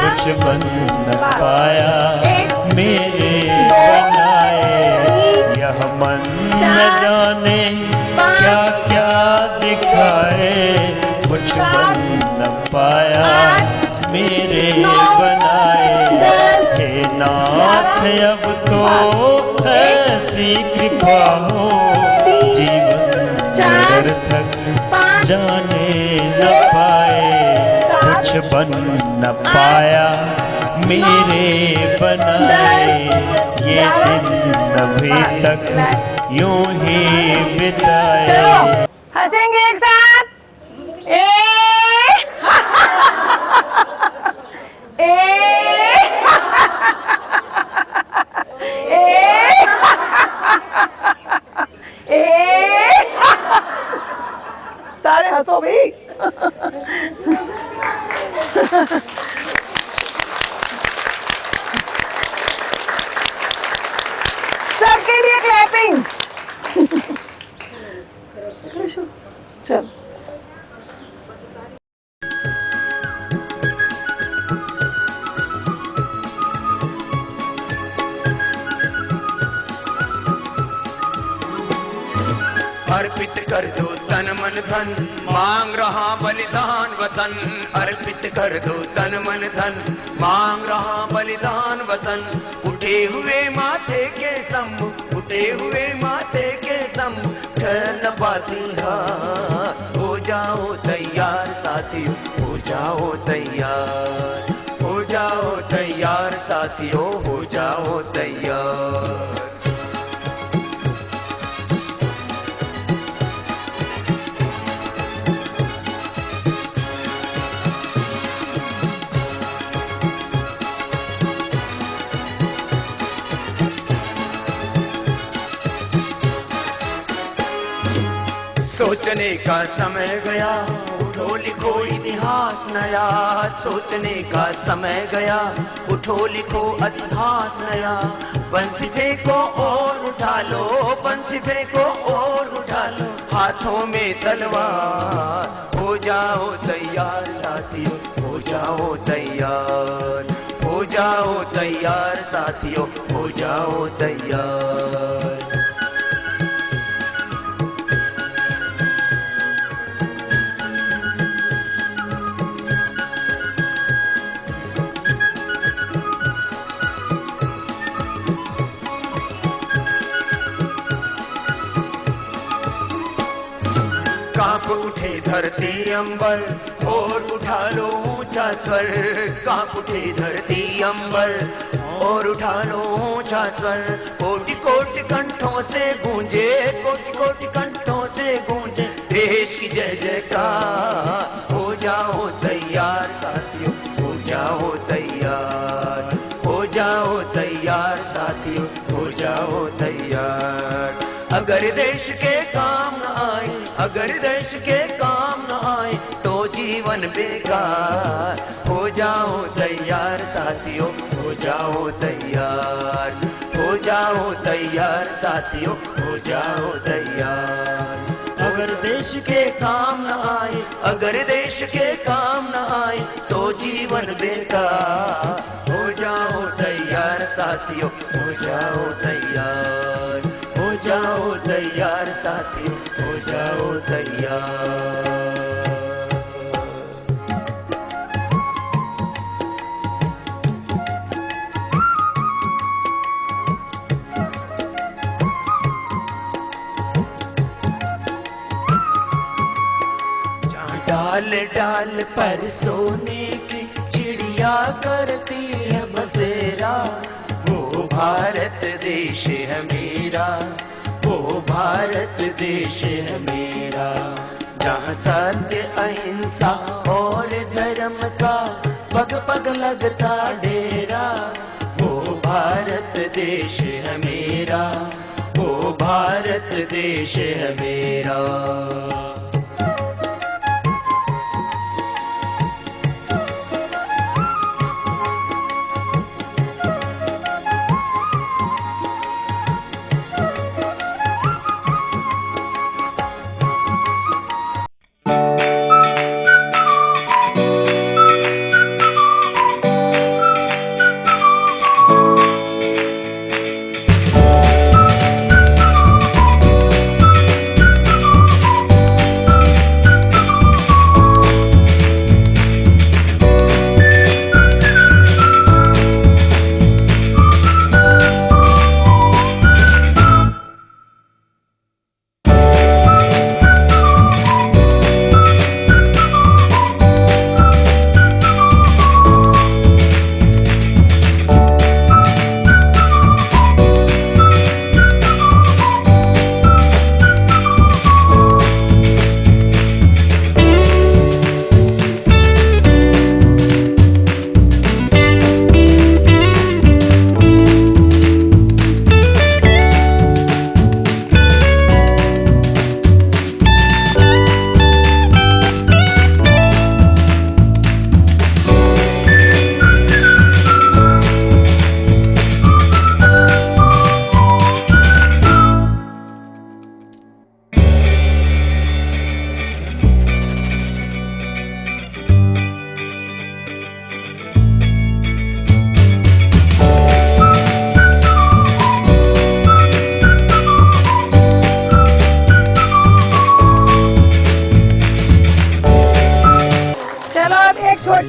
कुछ बन न पाया मेरे बनाए। यह मन न जाने क्या क्या दिखाए, कुछ बन न पाया मेरे बनाए। हे नाथ अब तो ऐसी कृपा हो, जीवन निरर्थक जाने न पाए। कुछ बन न पाया मेरे बनाए। ये दिन अभी तक यूं ही बिताए। हंसेंगे एक साथ। सारे हंसो भी। सबके लिए क्लैपिंग। चल अर्पित कर दो तन मन धन, मांग रहा बलिदान वतन। अर्पित कर दो तन मन धन, मांग रहा बलिदान वतन। उठे हुए माथे के सम्मुख, उठे हुए माथे के सम्मुख, ठहर न पाती हार। हो जाओ तैयार साथियों, हो जाओ तैयार, हो जाओ तैयार साथियों, हो जाओ तैयार। सोचने का समय गया, उठो लिखो इतिहास नया। सोचने का समय गया, उठो लिखो इतिहास नया। बंसी फेंको और उठा लो, बंसी फेंको और उठा लो, हाथों में तलवार। हो जाओ तैयार साथियों, हो जाओ तैयार, हो जाओ तैयार साथियों, हो जाओ तैयार। कांप उठे धरती अंबर और उठा लो ऊंचा स्वर। कांप उठे धरती अंबर और उठा लो ऊंचा स्वर। कोटि कोटि कंठों से गूंजे, कोटि कोटि कंठों से गूंजे देश की जय जयकार। हो जाओ तैयार साथियों, हो जाओ तैयार, हो जाओ तैयार साथियों, हो जाओ तैयार। अगर देश के काम न आए, अगर देश के काम न आए तो जीवन बेकार। हो जाओ तैयार साथियों, हो जाओ तैयार, हो जाओ तैयार साथियों, हो जाओ तैयार। अगर देश के काम न आए, अगर देश के काम न आए तो जीवन बेकार। हो जाओ तैयार साथियों, हो जाओ तैयार, हो जाओ तैयार साथियों, हो जाओ तैयार। डाल डाल पर सोने की चिड़िया करती है बसेरा। वो भारत देश है मेरा, वो भारत देश है मेरा। जहाँ सत्य अहिंसा और धर्म का पग पग लगता डेरा। वो भारत देश है मेरा, वो भारत देश है मेरा।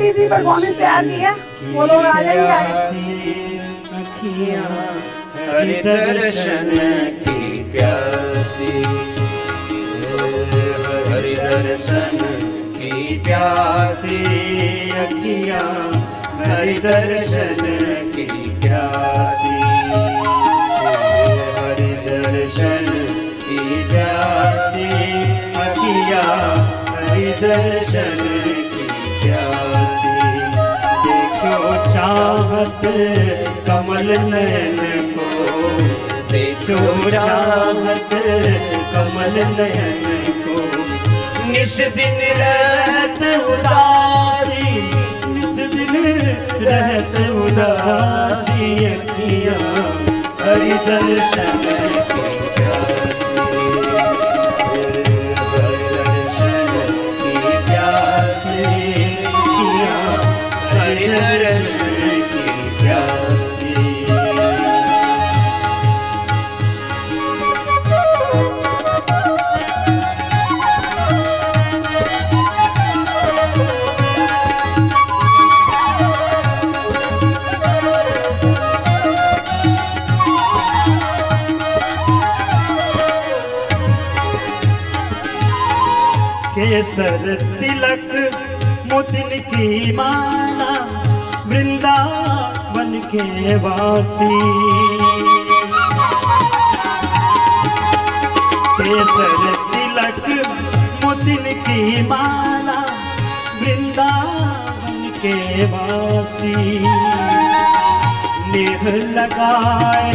छोटी सी परफॉर्मेंस तैयार की है, वो लोग आ जाएंगे। हरि दर्शन की प्यासी, हरि दर्शन की प्यासी अखियाँ, हरि दर्शन की प्यासी, हरि दर्शन की प्यासी अखियाँ, हरि दर्शन की प्यासी। देखो चाहत कमल नयन को, देखो चाहत कमल नयन को, निश दिन रहत उदासी, निश दिन रहत उदासी अखियाँ, हरि दर्शन की प्यासी, हरि दर्शन की प्यासी अखियाँ, हरि दर्शन की प्यासी। केसर तिलक मोतिन की माला, वृंदावन के वासी, केसर तिलक मोतिन की माला, वृंदावन के वासी। नेह लगाए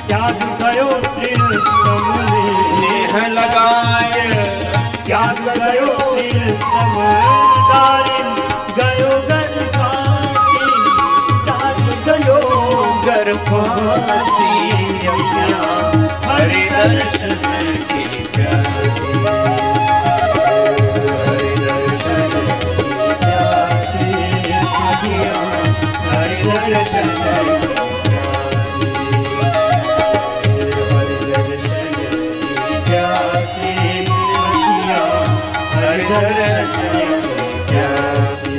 त्याग गयो तृण समले, नेह लगाए त्याग गयो तृण समदारिन, गयो घर फांसी, त्याग गयो घर फांसी अखियाँ, हरि दर्शन की प्यासी, हरि दर्शन की प्यासी अखियाँ, हरि दर्शन की प्यासी, हरि दर्शन की प्यासी अखियाँ, हरि दर्शन की प्यासी।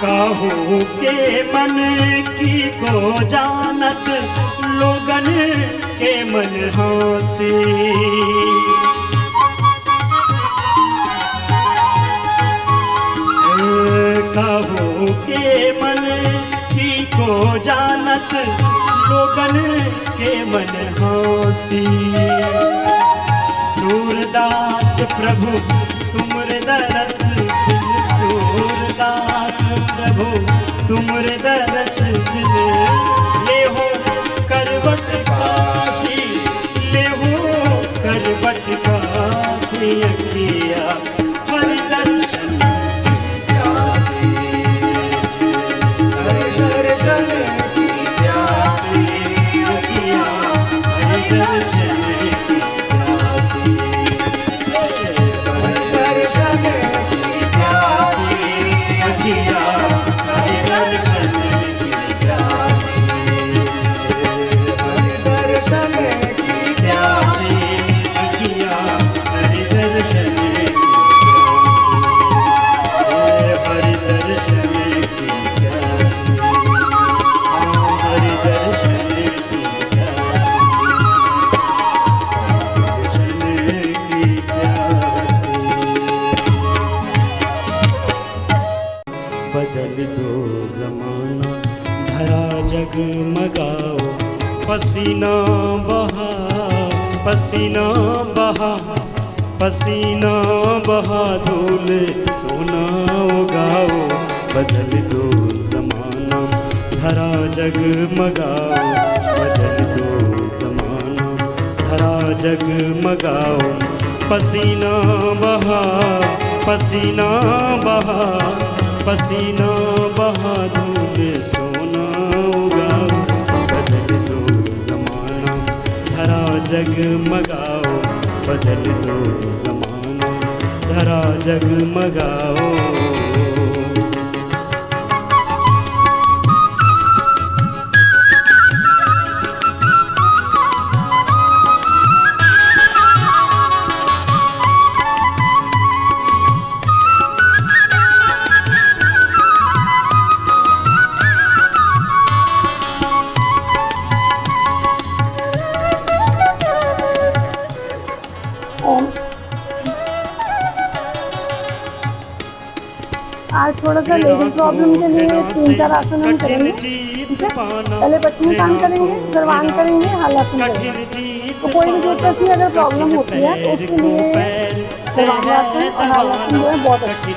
काहू के मन की को जानत, लोगन के मन हासी, काहू के मन की को जानत, लोगन के मन हासी। सूरदास प्रभु तुमरे दरस, सूरदास प्रभु तुमरे दरस ले हो करवट काशी, ले हो करवट काशी अखिया, हरि दर्शन की प्यासी, हरि दर्शन की प्यासी अखिया, हरि दर्शन की प्यासी, हरि दर्शन की प्यासी अखिया, हरि दर्शन की प्यासी, हरि दर्शन की प्यासी अखिया, हरि दर्शन की प्यासी, हरि दर्शन की प्यासी, हरि दर्शन की प्यासी। बदल दो जमाना धरा जगमगाओ, पसीना बहा पसीना बहा, पसीना बहा धूल सोना उगाओ। बदल दो जमाना धरा जगमगाओ, बदल दो जमाना धरा जगमगाओ। पसीना बहा पसीना बहा, पसीना बहा धूल सोना जगमगाओ बदल दो जमाना धरा जगमगाओ। आज थोड़ा सा लेडीज प्रॉब्लम के लिए 3-4 आसन हम करेंगे, ठीक है। पहले पश्चिमोत्तान करेंगे, सर्वांग करेंगे, हलासन करेंगे। तो कोई भी यूट्रस में अगर प्रॉब्लम होती है तो उसके लिए सर्वांगासन और हलासन जो है बहुत अच्छे।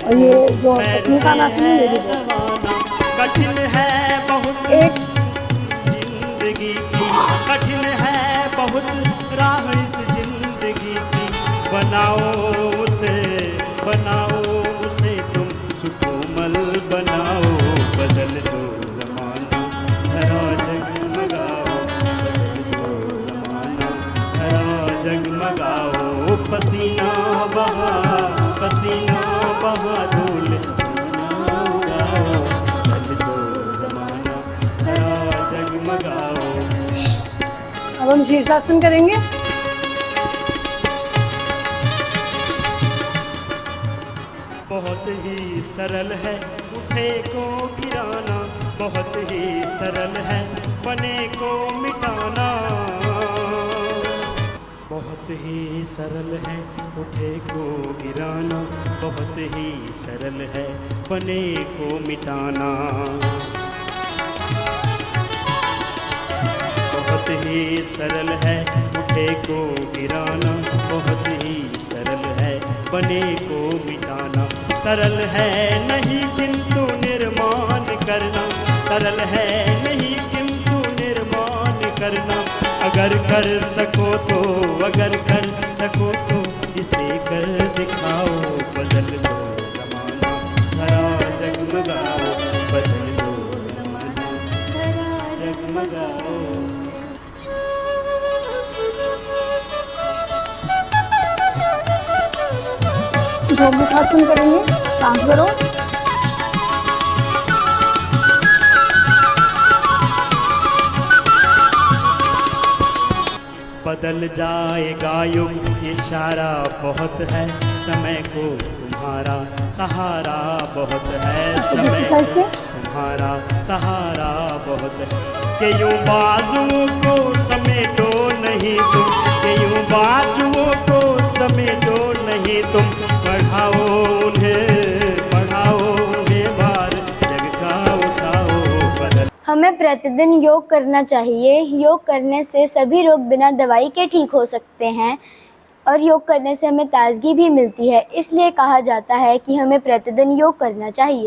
और ये जो पश्चिमोत्तान आसन है ये भी बहुत कठिन है बहुत एक जिंदगी की, कठिन है बहुत राह इस जिंदगी की। बनाओ उसे तुम सुकोमल बनाओ बदल दो जमाना धरा जगमगाओ बदल दो जमाना धरा जगमगाओ। पसीना बहा धूल उड़ाओ बदल दो जमाना धरा जगमगाओ। अब हम शीर्षासन करेंगे। बहुत ही सरल है उठे को गिराना, बहुत ही सरल है बने को मिटाना। बहुत ही सरल है उठे को गिराना, बहुत ही सरल है बने को मिटाना। बहुत ही सरल है उठे को गिराना, बहुत ही सरल है बने को मिटाना। सरल है नहीं किंतु निर्माण करना, सरल है नहीं किंतु निर्माण करना। अगर कर सको तो इसे कर दिखाओ बदल दो जमाना धरा जगमगाओ बदल दो जमाना धरा जगमगाओ। गोमुखासन करेंगे, सांस भरो। बदल जाएगा युग इशारा बहुत है, समय को तुम्हारा सहारा बहुत है। समय को तुम्हारा सहारा बहुत है। कि यूं बाजुओं को समेटो नहीं तुम, कि यूं बाजुओं को समेटो नहीं तुम। बढ़ाओ उन्हें भार जग का उठाओ बदल। हमें प्रतिदिन योग करना चाहिए। योग करने से सभी रोग बिना दवाई के ठीक हो सकते हैं और योग करने से हमें ताजगी भी मिलती है। इसलिए कहा जाता है कि हमें प्रतिदिन योग करना चाहिए।